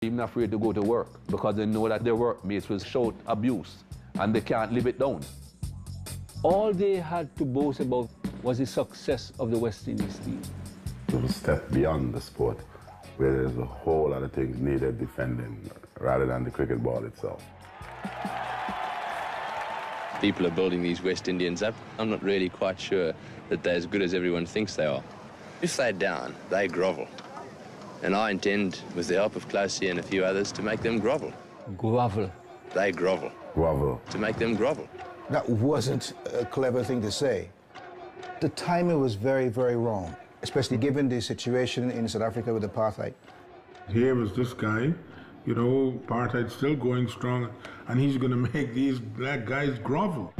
even afraid to go to work because they know that their workmates will shout abuse and they can't live it down. All they had to boast about was the success of the West Indies team. It was a step beyond the sport, where there's a whole lot of things needed defending rather than the cricket ball itself. People are building these West Indians up. I'm not really quite sure that they're as good as everyone thinks they are. If they're down, they grovel. And I intend, with the help of Closey and a few others, to make them grovel. Grovel. They grovel. Grovel. To make them grovel. That wasn't a clever thing to say. The timing was very, very wrong, especially given the situation in South Africa with apartheid. Here was this guy, you know, apartheid's still going strong, and he's going to make these black guys grovel.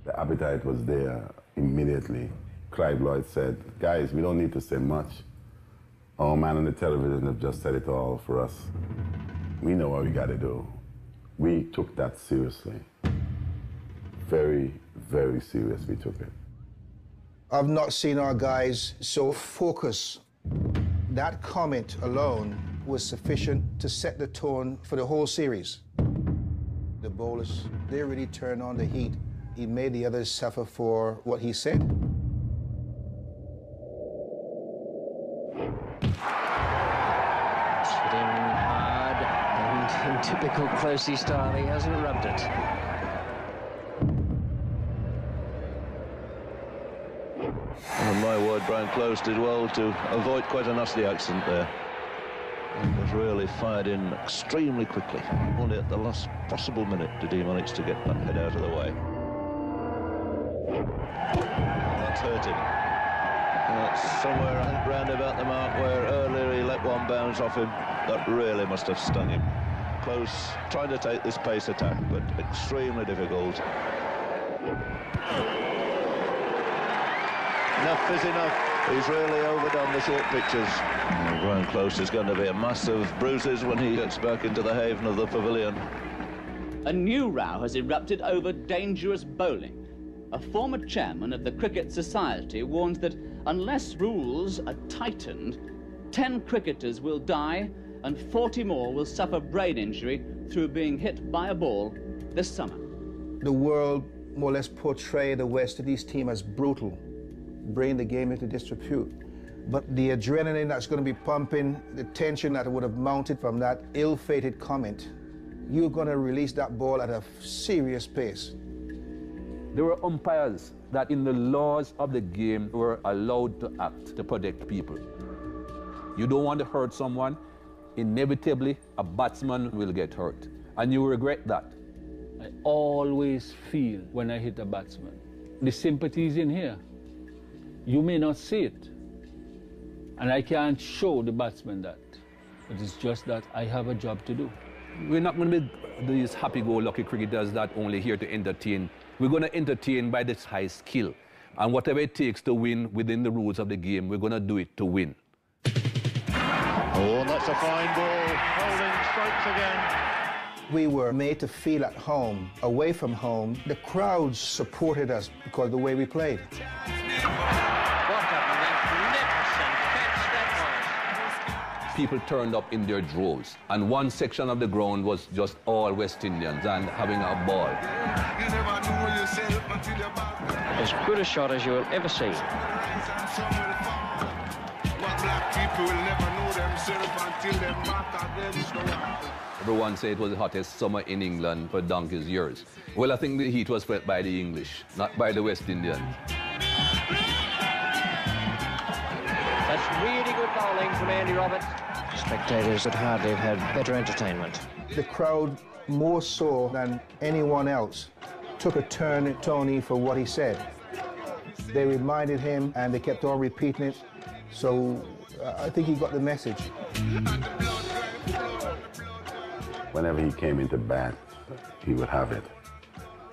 The appetite was there immediately. Clive Lloyd said, guys, we don't need to say much. Our man on the television have just said it all for us. We know what we got to do. We took that seriously. Very, very serious we took it. I've not seen our guys so focused. That comment alone was sufficient to set the tone for the whole series. The bowlers, they really turned on the heat. He made the others suffer for what he said. Hitting hard, and in typical Closey style, he hasn't rubbed it. And my word, Brian Close did well to avoid quite a nasty accident there. It was really fired in extremely quickly. Only at the last possible minute did he manage to get that head out of the way. That's hurt him. That's somewhere, I think, round about the mark where earlier he let one bounce off him. That really must have stung him. Close trying to take this pace attack, but extremely difficult. Enough is enough. He's really overdone the short pitches. Brian Close is going to be a mass of bruises when he gets back into the haven of the pavilion. A new row has erupted over dangerous bowling. A former chairman of the Cricket Society warns that unless rules are tightened, 10 cricketers will die and 40 more will suffer brain injury through being hit by a ball this summer. The world more or less portrayed the West Indies team as brutal, bring the game into disrepute. But the adrenaline that's going to be pumping, the tension that would have mounted from that ill-fated comment, you're going to release that ball at a serious pace. There were umpires that in the laws of the game were allowed to act to protect people. You don't want to hurt someone, inevitably a batsman will get hurt. And you regret that. I always feel when I hit a batsman. The sympathy is in here. You may not see it. And I can't show the batsman that. But it's just that I have a job to do. We're not going to be these happy-go-lucky cricketers that only here to entertain. We're going to entertain by this high skill. And whatever it takes to win within the rules of the game, we're going to do it to win. Oh, that's a fine ball. Holding strikes again. We were made to feel at home, away from home. The crowds supported us because of the way we played. What a magnificent catch that was. People turned up in their droves, and one section of the ground was just all West Indians and having a ball. As good a shot as you will ever see. Everyone said it was the hottest summer in England for donkey's years. Well, I think the heat was felt by the English, not by the West Indians. That's really good bowling from Andy Roberts. Spectators would hardly have had better entertainment. The crowd, more so than anyone else, took a turn at Tony for what he said. They reminded him and they kept on repeating it. So I think he got the message. Whenever he came into bat, he would have it.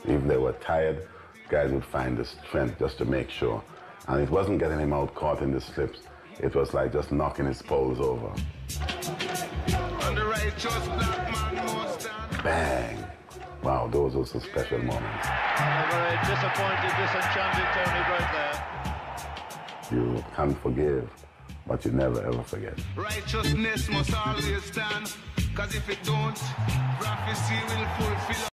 If they were tired, guys would find the strength just to make sure. And it wasn't getting him out caught in the slips. It was like just knocking his poles over. Bang! Wow, those were some special moments. A very disappointed, disenchanted Tony Greig there. You can't forgive but you never ever forget. Righteousness must always stand, 'cause if it don't,